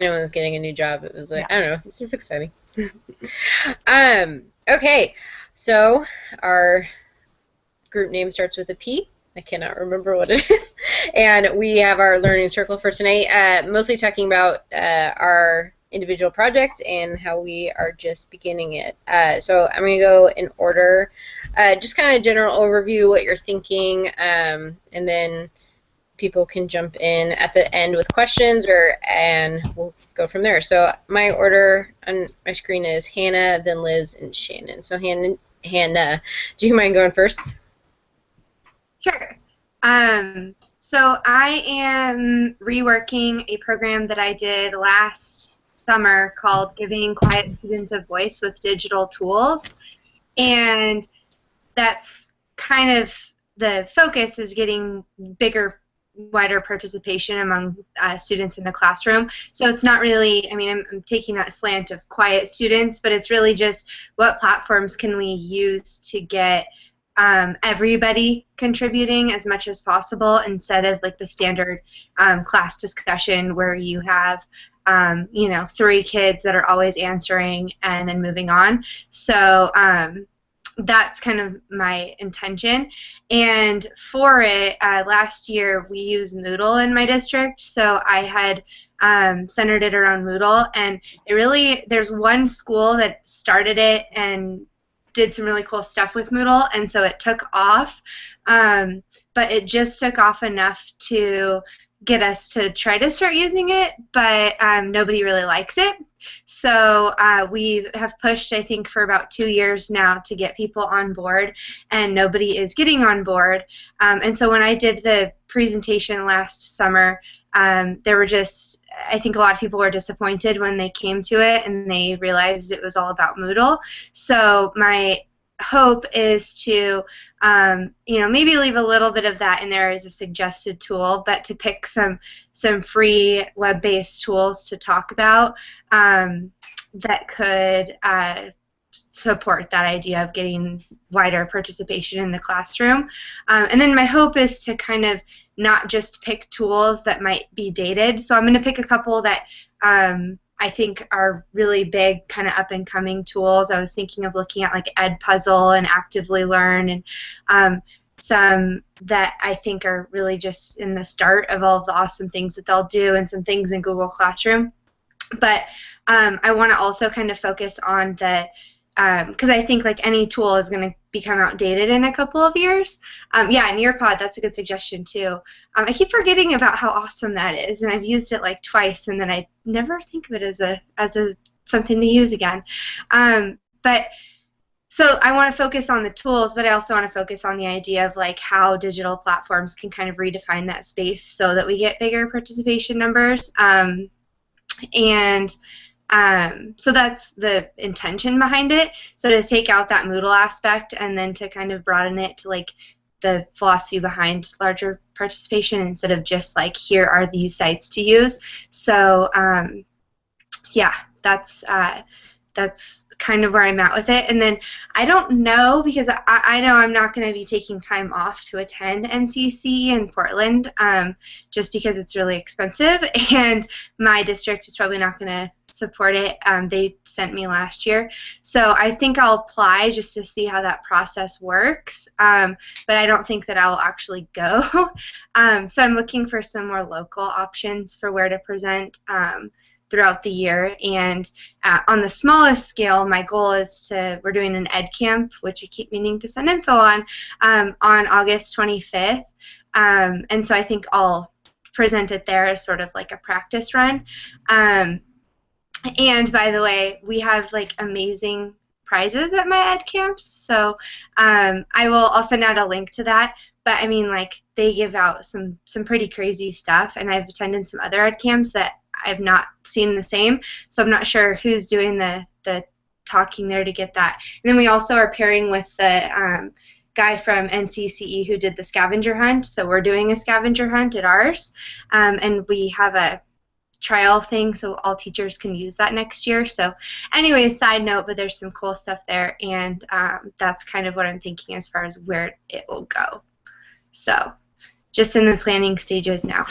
anyone was getting a new job, it was like, Yeah. I don't know, it's just exciting. Okay, so our group name starts with a P. I cannot remember what it is. And we have our learning circle for tonight, mostly talking about our individual project and how we are just beginning it. So I'm going to go in order, just kind of general overview, what you're thinking, and then people can jump in at the end with questions, and we'll go from there. So my order on my screen is Hannah, then Liz, and Shannon. So Hannah, do you mind going first? Sure. So I am reworking a program that I did last summer called Giving Quiet Students a Voice with Digital Tools. And that's kind of the focus is getting bigger, wider participation among students in the classroom. So it's not really, I mean, I'm taking that slant of quiet students, but it's really just what platforms can we use to get everybody contributing as much as possible instead of like the standard class discussion where you have you know, 3 kids that are always answering and then moving on. So that's kind of my intention. And for it, last year we used Moodle in my district, so I had centered it around Moodle, and it really, there's one school that started it and did some really cool stuff with Moodle, and so it took off, but it just took off enough to get us to try to start using it, but nobody really likes it. So we have pushed, I think, for about 2 years now to get people on board, and nobody is getting on board. And so when I did the presentation last summer, there were just, I think a lot of people were disappointed when they came to it and they realized it was all about Moodle. So my hope is to you know, maybe leave a little bit of that in there as a suggested tool, but to pick some free web-based tools to talk about that could support that idea of getting wider participation in the classroom. And then my hope is to kind of not just pick tools that might be dated. So I'm going to pick a couple that I think are really big kind of up and coming tools. I was thinking of looking at like Edpuzzle and Actively Learn, and some that I think are really just in the start of all of the awesome things that they'll do, and some things in Google Classroom. But I want to also kind of focus on the because I think like any tool is going to become outdated in a couple of years. Yeah, Nearpod, that's a good suggestion too. I keep forgetting about how awesome that is, and I've used it like twice, and then I never think of it as a something to use again. But so I want to focus on the tools, but I also want to focus on the idea of like how digital platforms can kind of redefine that space so that we get bigger participation numbers. And so that's the intention behind it. So to take out that Moodle aspect and then to kind of broaden it to like the philosophy behind larger participation instead of just like here are these sites to use. So yeah, that's kind of where I'm at with it. And then I don't know, because I know I'm not going to be taking time off to attend NCC in Portland just because it's really expensive, and my district is probably not going to support it. They sent me last year. So I think I'll apply just to see how that process works, but I don't think that I'll actually go. So I'm looking for some more local options for where to present throughout the year. And on the smallest scale, my goal is we're doing an ed camp, which I keep meaning to send info on August 25th. And so I think I'll present it there as sort of like a practice run. And by the way, we have like amazing prizes at my ed camps, so I'll send out a link to that. But I mean, like, they give out some pretty crazy stuff, and I've attended some other ed camps that I've not seen the same, so I'm not sure who's doing the talking there to get that. And then we also are pairing with the guy from NCCE who did the scavenger hunt, so we're doing a scavenger hunt at ours, and we have a trial thing so all teachers can use that next year. So anyway, side note, but there's some cool stuff there, and that's kind of what I'm thinking as far as where it will go. So just in the planning stages now.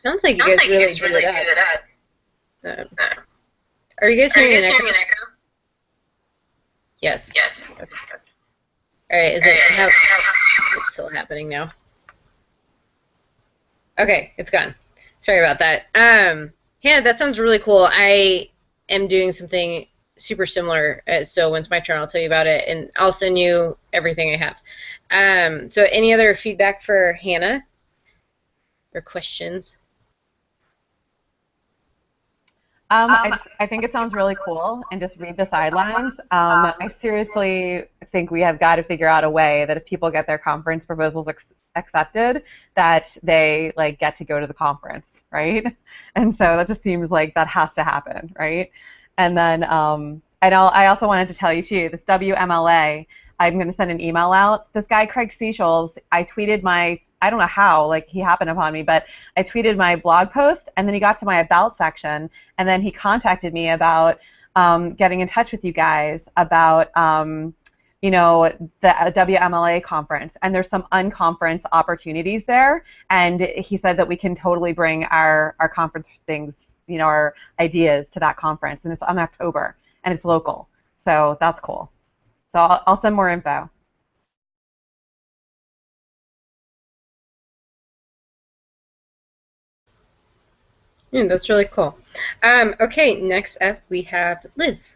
Sounds like you Sounds guys like you really guys do it really do up. it up. Um, Uh, are you guys are you hearing an guys echo? hearing an echo? Yes. Yes. Okay. All right. Is All it right. how? It's still happening now. Okay, it's gone. Sorry about that. Yeah, that sounds really cool. I am doing something super similar. So when's my turn, I'll tell you about it, and I'll send you everything I have. So any other feedback for Hannah or questions? I think it sounds really cool and just read the sidelines. I seriously think we have got to figure out a way that if people get their conference proposals accepted, that they like get to go to the conference, right? And so that just seems like that has to happen, right? And then I also wanted to tell you too, this WMLA, I'm going to send an email out. This guy, Craig Seychelles, I tweeted I don't know how, like he happened upon me, but I tweeted my blog post and then he got to my about section and then he contacted me about getting in touch with you guys about the WMLA conference, and there's some unconference opportunities there, and he said that we can totally bring our conference things, our ideas to that conference, and it's in October, and it's local, so that's cool. So I'll send more info. That's really cool. Okay, next up we have Liz.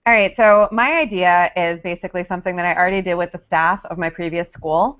All right, so my idea is basically something that I already did with the staff of my previous school,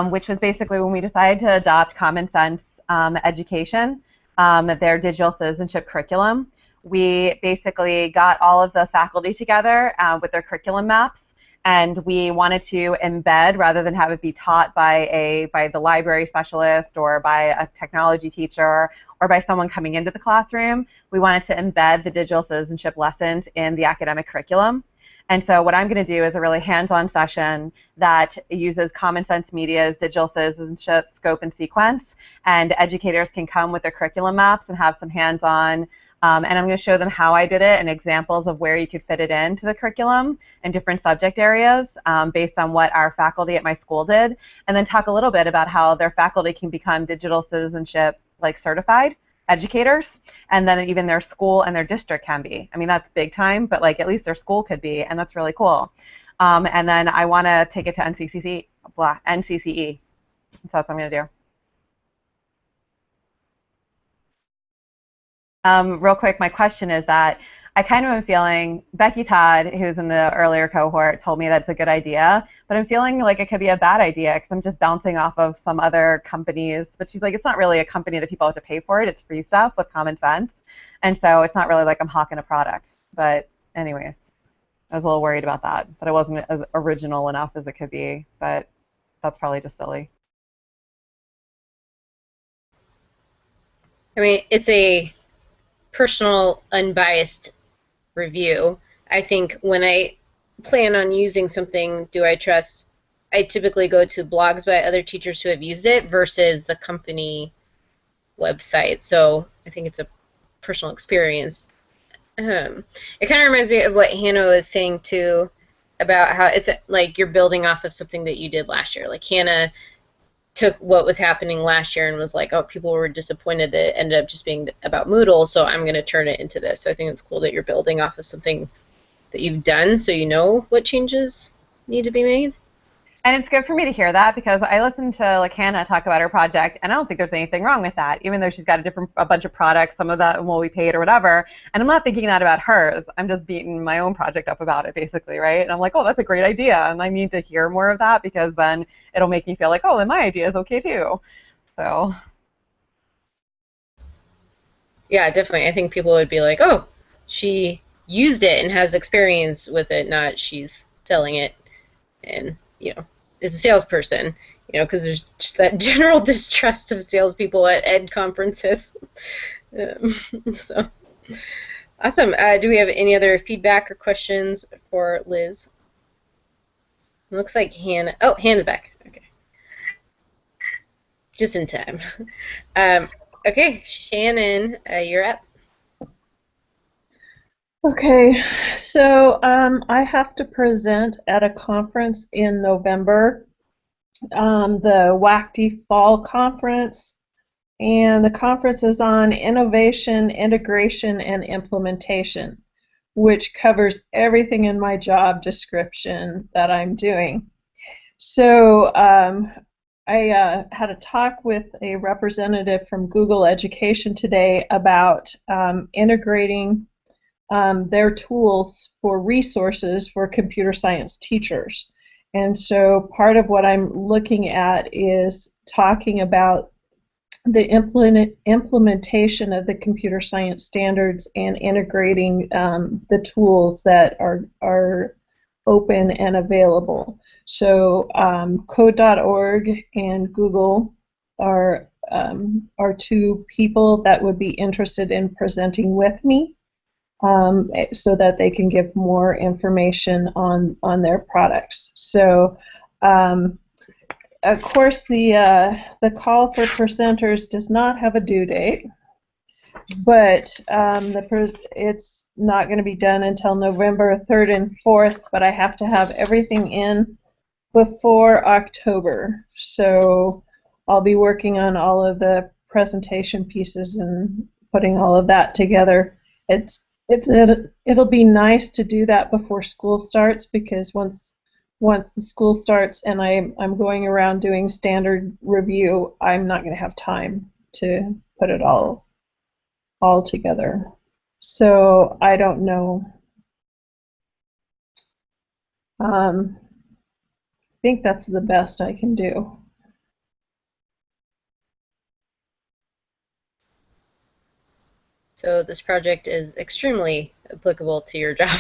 which was basically when we decided to adopt Common Sense Education, their digital citizenship curriculum. We basically got all of the faculty together with their curriculum maps, and we wanted to embed rather than have it be taught by the library specialist or by a technology teacher or by someone coming into the classroom. We wanted to embed the digital citizenship lessons in the academic curriculum. And so what I'm going to do is a really hands-on session that uses Common Sense Media's digital citizenship scope and sequence, and educators can come with their curriculum maps and have some hands-on, and I'm going to show them how I did it and examples of where you could fit it into the curriculum in different subject areas based on what our faculty at my school did, and then talk a little bit about how their faculty can become digital citizenship like certified educators, and then even their school and their district can be. I mean, that's big time, but like at least their school could be, and that's really cool. And then I want to take it to NCCE. So that's what I'm going to do. Real quick, my question is that I kind of am feeling, Becky Todd, who's in the earlier cohort, told me that's a good idea, but I'm feeling like it could be a bad idea because I'm just bouncing off of some other companies. But she's like, it's not really a company that people have to pay for it. It's free stuff with common sense. And so it's not really like I'm hawking a product. But anyways, I was a little worried about that it wasn't as original enough as it could be. But that's probably just silly. I mean, it's a personal, unbiased review. I think when I plan on using something, do I trust? I typically go to blogs by other teachers who have used it versus the company website. So I think it's a personal experience. It kind of reminds me of what Hannah was saying too about how it's like you're building off of something that you did last year. Like Hannah took what was happening last year and was like, oh, people were disappointed that it ended up just being about Moodle, so I'm going to turn it into this. So I think it's cool that you're building off of something that you've done so you know what changes need to be made. And it's good for me to hear that because I listened to like Hannah talk about her project, and I don't think there's anything wrong with that, even though she's got a bunch of products, some of that will be paid or whatever. And I'm not thinking that about hers. I'm just beating my own project up about it, basically, right? And I'm like, oh, that's a great idea, and I need to hear more of that because then it'll make me feel like, oh, then my idea is okay too. So Yeah, definitely. I think people would be like, oh, she used it and has experience with it, not she's selling it and, is a salesperson, because there's just that general distrust of salespeople at ed conferences. So awesome. Do we have any other feedback or questions for Liz? It looks like Hannah. Oh, Hannah's back. Okay, just in time. Um, okay, Shannon, you're up. Okay, so I have to present at a conference in November, the WACD Fall Conference, and the conference is on innovation, integration, and implementation, which covers everything in my job description that I'm doing. So I had a talk with a representative from Google Education today about integrating their tools for resources for computer science teachers. And so part of what I'm looking at is talking about the implementation of the computer science standards and integrating the tools that are open and available. So code.org and Google are two people that would be interested in presenting with me, so that they can give more information on their products. So of course the call for presenters does not have a due date, but it's not going to be done until November 3rd and 4th, but I have to have everything in before October. So I'll be working on all of the presentation pieces and putting all of that together. It'll be nice to do that before school starts, because once the school starts and I'm going around doing standard review, I'm not going to have time to put it all together. So I don't know. I think that's the best I can do. So this project is extremely applicable to your job.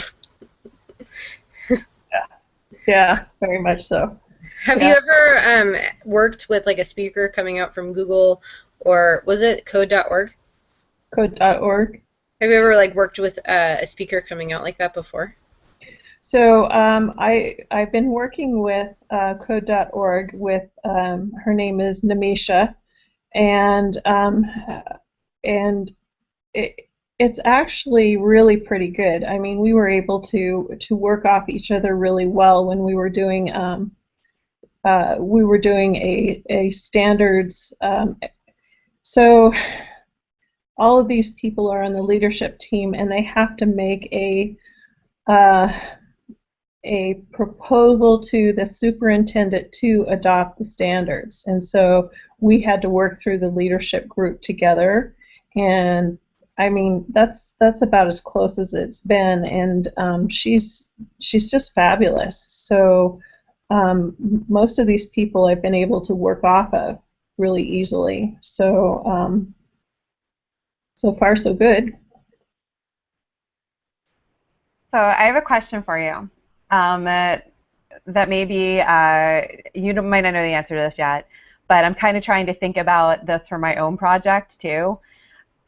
Yeah, very much so. Have Yeah. you ever worked with like a speaker coming out from Google, or was it code.org? Code.org. Have you ever like worked with a speaker coming out like that before? So I've been working with code.org with her name is Namisha, and it's actually really pretty good. I mean, we were able to work off each other really well when we were doing a standards. So all of these people are on the leadership team, and they have to make a proposal to the superintendent to adopt the standards. And so we had to work through the leadership group together, and I mean that's about as close as it's been, and she's just fabulous. So most of these people I've been able to work off of really easily. So so far so good. So I have a question for you. That maybe you might not know the answer to this yet, but I'm kind of trying to think about this for my own project too.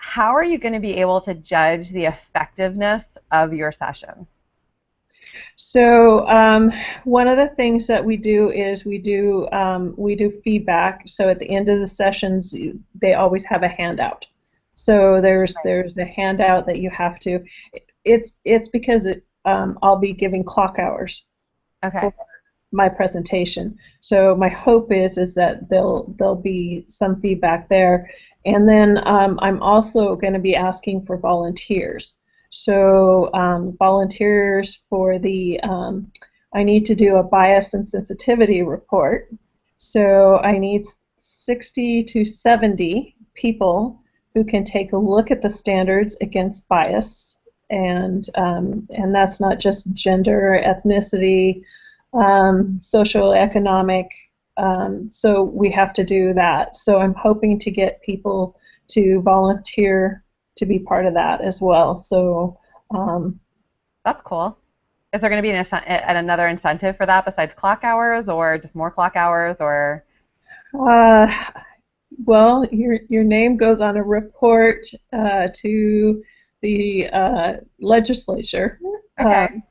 How are you going to be able to judge the effectiveness of your session? So one of the things that we do is we do feedback. So at the end of the sessions, they always have a handout. So there's a handout that you have to. It's because I'll be giving clock hours Okay. for my presentation. So my hope is that there'll be some feedback there, and then I'm also going to be asking for volunteers. So volunteers for the I need to do a bias and sensitivity report. So I need 60 to 70 people who can take a look at the standards against bias, and that's not just gender, ethnicity, social, economic. So we have to do that. So I'm hoping to get people to volunteer to be part of that as well. So That's cool. Is there going to be another incentive for that besides clock hours, or just more clock hours, or? uh, well, your name goes on a report to the legislature Okay.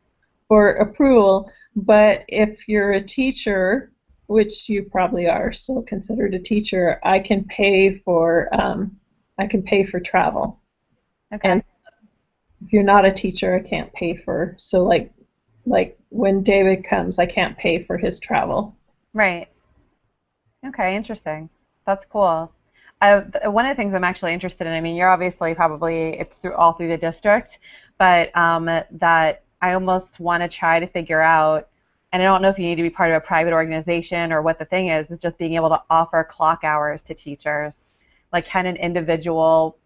for approval. But if you're a teacher, which you probably are still considered a teacher, I can pay for travel. Okay. And if you're not a teacher, I can't pay for. So like when David comes, I can't pay for his travel. Right. Okay, interesting. That's cool. One of the things I'm actually interested in, I mean, you're obviously probably it's through all through the district, but that I almost want to try to figure out, and I don't know if you need to be part of a private organization or what the thing is just being able to offer clock hours to teachers. Like, can an individual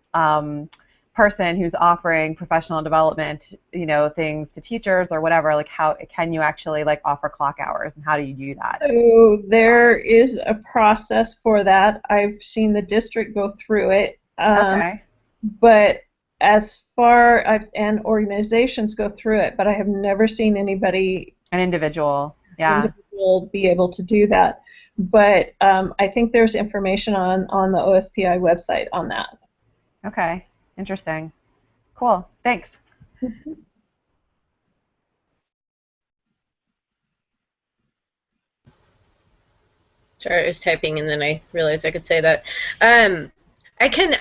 person who's offering professional development, things to teachers or whatever, like how can you actually like offer clock hours and how do you do that? So there is a process for that. I've seen the district go through it, Okay. but and organizations go through it, but I have never seen anybody An individual. Yeah. individual be able to do that. But I think there's information on the OSPI website on that. Okay. Interesting. Cool. Thanks. Sorry, I was typing and then I realized I could say that. I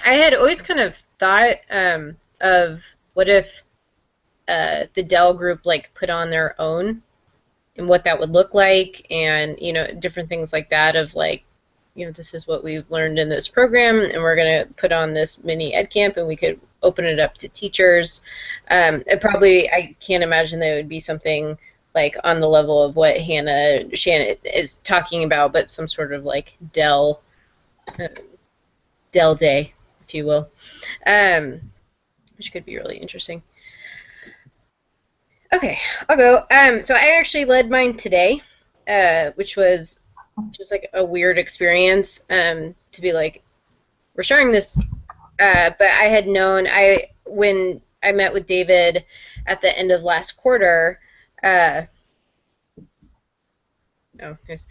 had always kind of thought of what if the Dell group like put on their own and what that would look like, and different things like that of like, this is what we've learned in this program and we're going to put on this mini ed camp and we could open it up to teachers. I can't imagine that it would be something like on the level of what Shannon is talking about, but some sort of like uh, Dell day, if you will, which could be really interesting. Okay, I'll go. So I actually led mine today, which was just like a weird experience, to be like, we're sharing this, but I had known when I met with David at the end of last quarter. Oh, nice.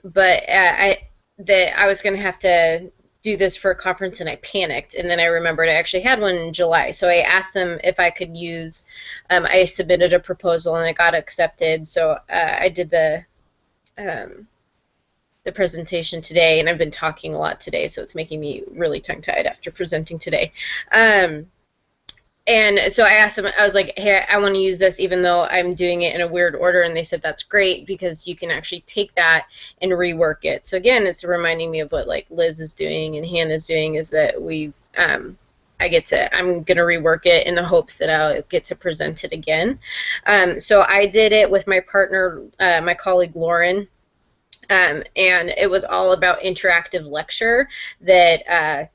But I was going to have to do this for a conference and I panicked, and then I remembered I actually had one in July, so I asked them if I could use. I submitted a proposal and it got accepted, so I did the presentation today, and I've been talking a lot today, so it's making me really tongue-tied after presenting today. And so I asked them, I was like, hey, I want to use this even though I'm doing it in a weird order, and they said that's great because you can actually take that and rework it. So again, it's reminding me of what like Liz is doing and Hannah's doing, is that I'm going to rework it in the hopes that I'll get to present it again. So I did it with my partner, my colleague Lauren, and it was all about interactive lecture that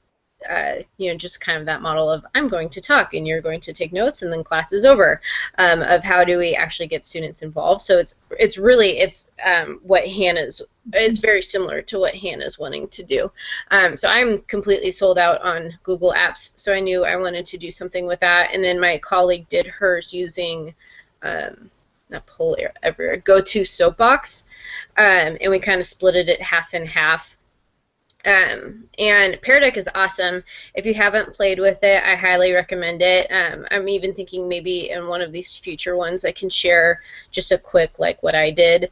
just kind of that model of I'm going to talk and you're going to take notes and then class is over, of how do we actually get students involved. So it's what it's very similar to what Hannah's wanting to do. So I'm completely sold out on Google Apps, so I knew I wanted to do something with that. And then my colleague did hers using not Poll Everywhere, Go-To Soapbox, and we kind of split it half and half. And Pear Deck is awesome. If you haven't played with it, I highly recommend it. I'm even thinking maybe in one of these future ones I can share just a quick like what I did,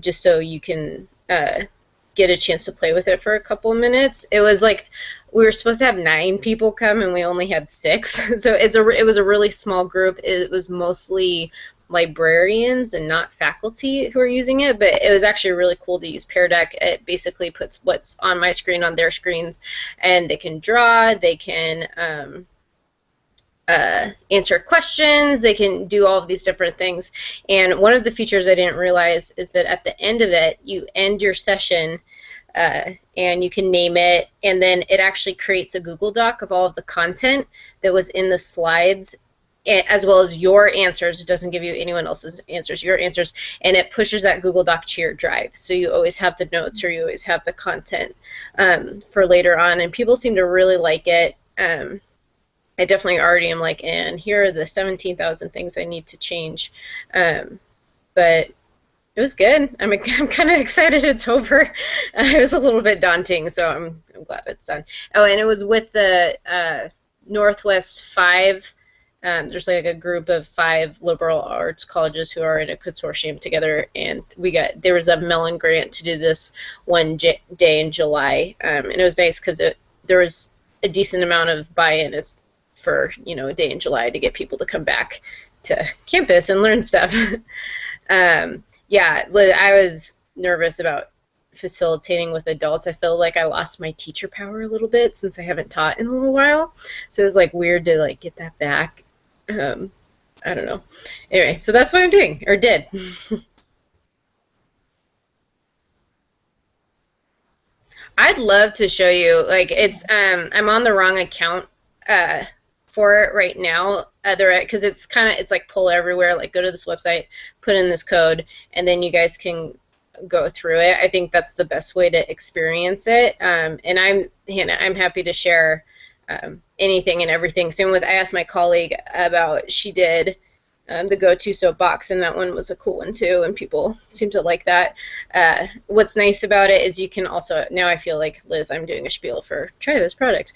just so you can get a chance to play with it for a couple of minutes. It was like we were supposed to have 9 people come and we only had 6, so it was a really small group. It was mostly librarians and not faculty who are using it, but it was actually really cool to use Pear Deck. It basically puts what's on my screen on their screens, and they can draw, they can answer questions, they can do all of these different things. And one of the features I didn't realize is that at the end of it, you end your session and you can name it, and then it actually creates a Google Doc of all of the content that was in the slides, as well as your answers. It doesn't give you anyone else's answers, your answers, and it pushes that Google Doc to your drive. So you always have the notes or you always have the content for later on, and people seem to really like it. I definitely already am like, and here are the 17,000 things I need to change. But it was good. I'm kind of excited it's over. It was a little bit daunting, so I'm glad it's done. Oh, and it was with the Northwest 5. There's like a group of 5 liberal arts colleges who are in a consortium together, and there was a Mellon grant to do this one day in July, and it was nice because there was a decent amount of buy-in. It's for a day in July to get people to come back to campus and learn stuff. Yeah, I was nervous about facilitating with adults, I feel like I lost my teacher power a little bit since I haven't taught in a little while. So it was like weird to like get that back. I don't know. Anyway, so that's what I'm doing, or did. I'd love to show you. Like it's I'm on the wrong account uh for it right now. Other because it's like pull everywhere. Like go to this website, put in this code, and then you guys can go through it. I think that's the best way to experience it. And I'm happy to share anything and everything. Same with I asked my colleague about she did the go-to soapbox, and that one was a cool one too, and people seem to like that. What's nice about it is you can also, now I feel like, Liz, I'm doing a spiel for try this product.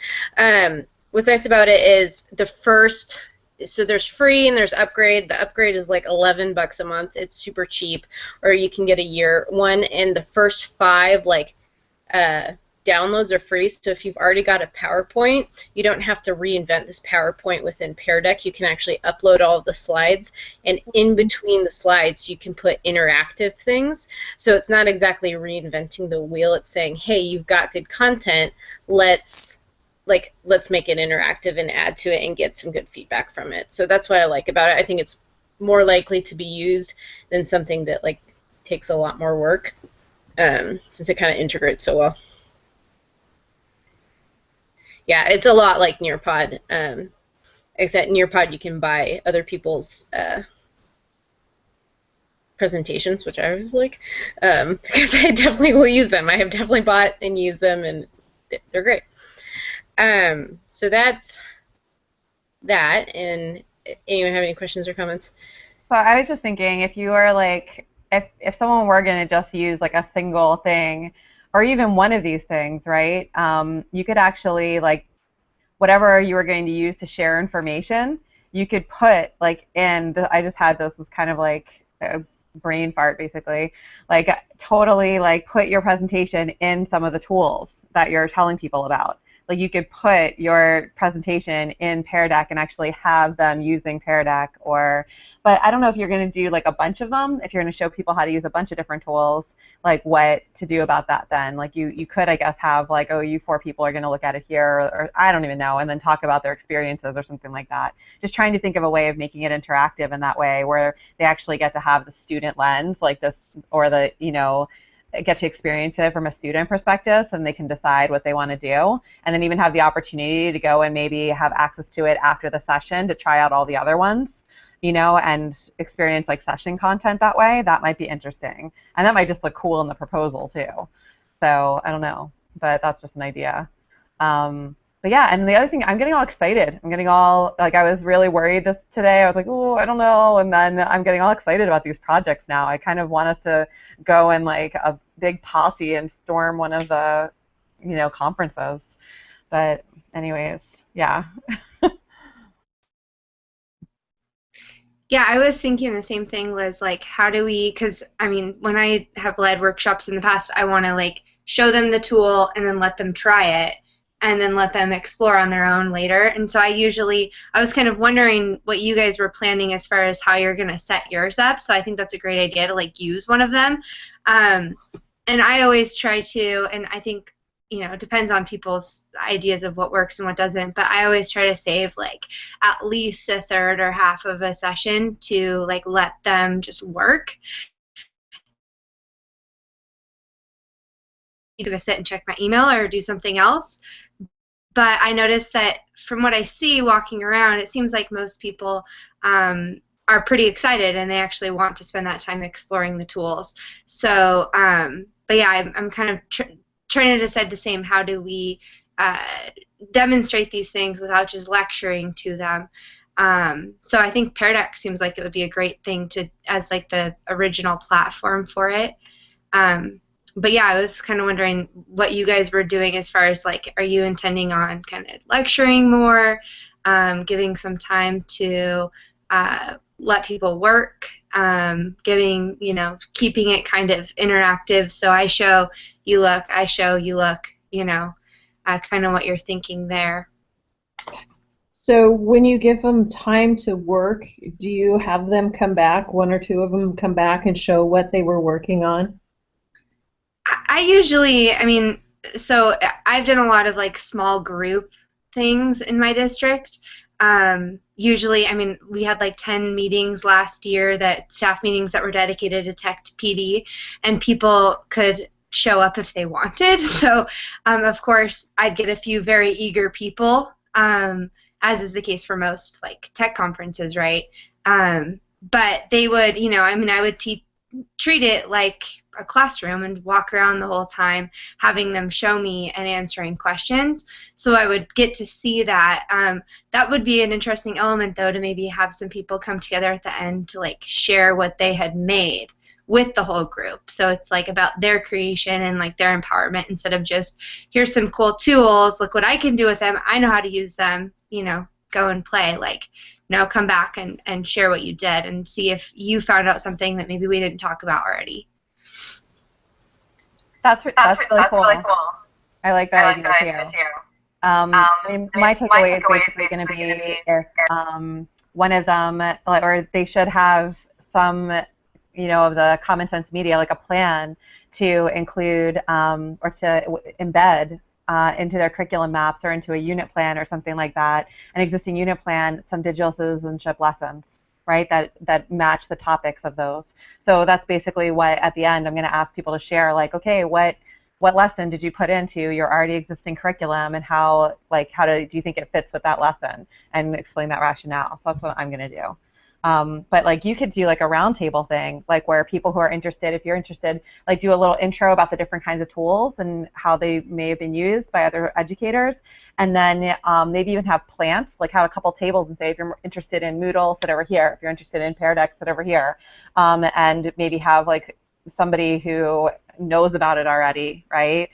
What's nice about it is the first, so there's free and there's upgrade. The upgrade is like $11 a month. It's super cheap, or you can get a year one, and the first 5 like downloads are free. So if you've already got a PowerPoint, you don't have to reinvent this PowerPoint within Pear Deck. You can actually upload all of the slides, and in between the slides you can put interactive things. So it's not exactly reinventing the wheel. It's saying, hey, you've got good content, let's make it interactive and add to it and get some good feedback from it. So that's what I like about it. I think it's more likely to be used than something that like takes a lot more work, since it kind of integrates so well. Yeah, it's a lot like Nearpod, except Nearpod you can buy other people's presentations, which I was like, because I definitely will use them. I have definitely bought and used them, and they're great. So that's that. And anyone have any questions or comments? So I was just thinking, if you were like, if someone were going to just use like a single thing, or even one of these things, right? You could actually like whatever you were going to use to share information, you could put like in. I just had this was kind of like a brain fart basically, like totally like put your presentation in some of the tools that you're telling people about. Like you could put your presentation in Pear Deck and actually have them using Pear Deck, but I don't know if you're going to do like a bunch of them, if you're going to show people how to use a bunch of different tools, like what to do about that then. Like you could, I guess, have like, oh, you 4 people are going to look at it here, or I don't even know, and then talk about their experiences or something like that. Just trying to think of a way of making it interactive in that way where they actually get to have the student lens, like this, or the, get to experience it from a student perspective, so then they can decide what they want to do, and then even have the opportunity to go and maybe have access to it after the session to try out all the other ones, and experience like session content that way. That might be interesting, and that might just look cool in the proposal too. So I don't know, but that's just an idea. But yeah, and the other thing, I'm getting all excited. I'm getting all, like, I was really worried this today. I was like, oh, I don't know. And then I'm getting all excited about these projects now. I kind of want us to go in like a big posse and storm one of the, conferences. But anyways, yeah. Yeah, I was thinking the same thing, Liz, like how do we, because I mean, when I have led workshops in the past, I want to like show them the tool and then let them try it and then let them explore on their own later. And so I was kind of wondering what you guys were planning as far as how you're going to set yours up. So I think that's a great idea to like use one of them. And I always try to, and I think, it depends on people's ideas of what works and what doesn't, but I always try to save like at least a third or half of a session to like let them just work. I'm going to sit and check my email or do something else. But I noticed that from what I see walking around, it seems like most people are pretty excited and they actually want to spend that time exploring the tools. So, but yeah, I'm kind of trying to decide the same. How do we demonstrate these things without just lecturing to them? So I think Pear Deck seems like it would be a great thing to as like the original platform for it. But yeah, I was kind of wondering what you guys were doing as far as like, are you intending on kind of lecturing more, giving some time to let people work, keeping it kind of interactive. So I show, you look, I show, you look, kind of what you're thinking there. So when you give them time to work, do you have them come back, 1 or 2 of them come back and show what they were working on? I usually, I mean, so I've done a lot of like small group things in my district. Usually, I mean, we had like 10 meetings last year, that staff meetings that were dedicated to Tech PD, and people could show up if they wanted. So, of course, I'd get a few very eager people, as is the case for most like tech conferences, right? But they would, I mean, I would treat it like a classroom and walk around the whole time having them show me and answering questions, so I would get to see that. That would be an interesting element, though, to maybe have some people come together at the end to like share what they had made with the whole group, so it's like about their creation and like their empowerment, instead of just, here's some cool tools, look what I can do with them, I know how to use them, go and play. Like, come back and share what you did and see if you found out something that maybe we didn't talk about already. That's really cool. I like that idea too. My takeaway is basically going to be if one of them, or they should have some, of the common sense media, like a plan to include or to embed into their curriculum maps or into a unit plan or something like that, an existing unit plan, some digital citizenship lessons, right, that match the topics of those. So that's basically what, at the end, I'm going to ask people to share, like, okay, what lesson did you put into your already existing curriculum, and how do you think it fits with that lesson, and explain that rationale. So that's what I'm going to do. But like, you could do like a roundtable thing, like where people who are interested, if you're interested, like do a little intro about the different kinds of tools and how they may have been used by other educators, and then maybe even have plants, like have a couple tables and say, if you're interested in Moodle, sit over here. If you're interested in Pear Deck, sit over here, and maybe have like somebody who knows about it already, right,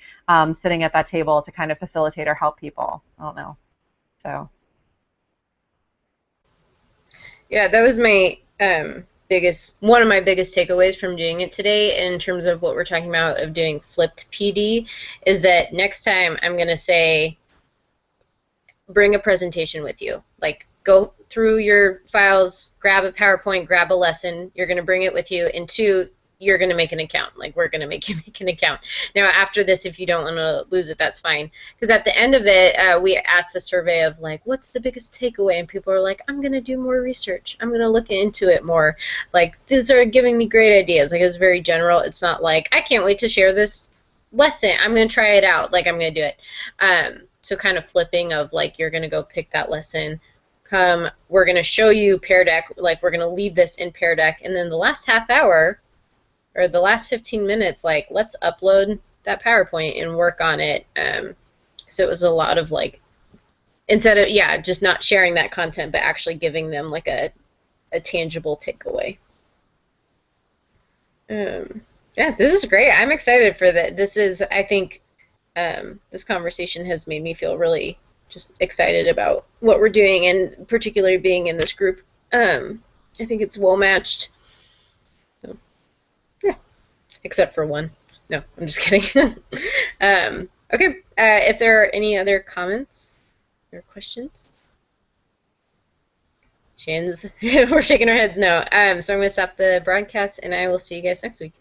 sitting at that table to kind of facilitate or help people. I don't know. So. Yeah, that was my one of my biggest takeaways from doing it today, in terms of what we're talking about of doing flipped PD, is that next time I'm going to say, bring a presentation with you. Like, go through your files, grab a PowerPoint, grab a lesson. You're going to bring it with you. And 2, you're going to make an account. Like, we're going to make you make an account. Now, after this, if you don't want to lose it, that's fine. Because at the end of it, we asked the survey of, like, what's the biggest takeaway? And people are like, I'm going to do more research. I'm going to look into it more. Like, these are giving me great ideas. Like, it was very general. It's not like, I can't wait to share this lesson. I'm going to try it out. Like, I'm going to do it. So kind of flipping of, like, you're going to go pick that lesson. We're going to show you Pear Deck. Like, we're going to lead this in Pear Deck. And then the last half hour, or the last 15 minutes, like, let's upload that PowerPoint and work on it. So it was a lot of, like, instead of, just not sharing that content, but actually giving them, like, a tangible takeaway. Yeah, this is great. I'm excited for that. This is, I think, this conversation has made me feel really just excited about what we're doing, and particularly being in this group. I think it's well matched. So, yeah, except for one. No, I'm just kidding. Okay, if there are any other comments or questions? Shannon's, we're shaking our heads no. So I'm going to stop the broadcast, and I will see you guys next week.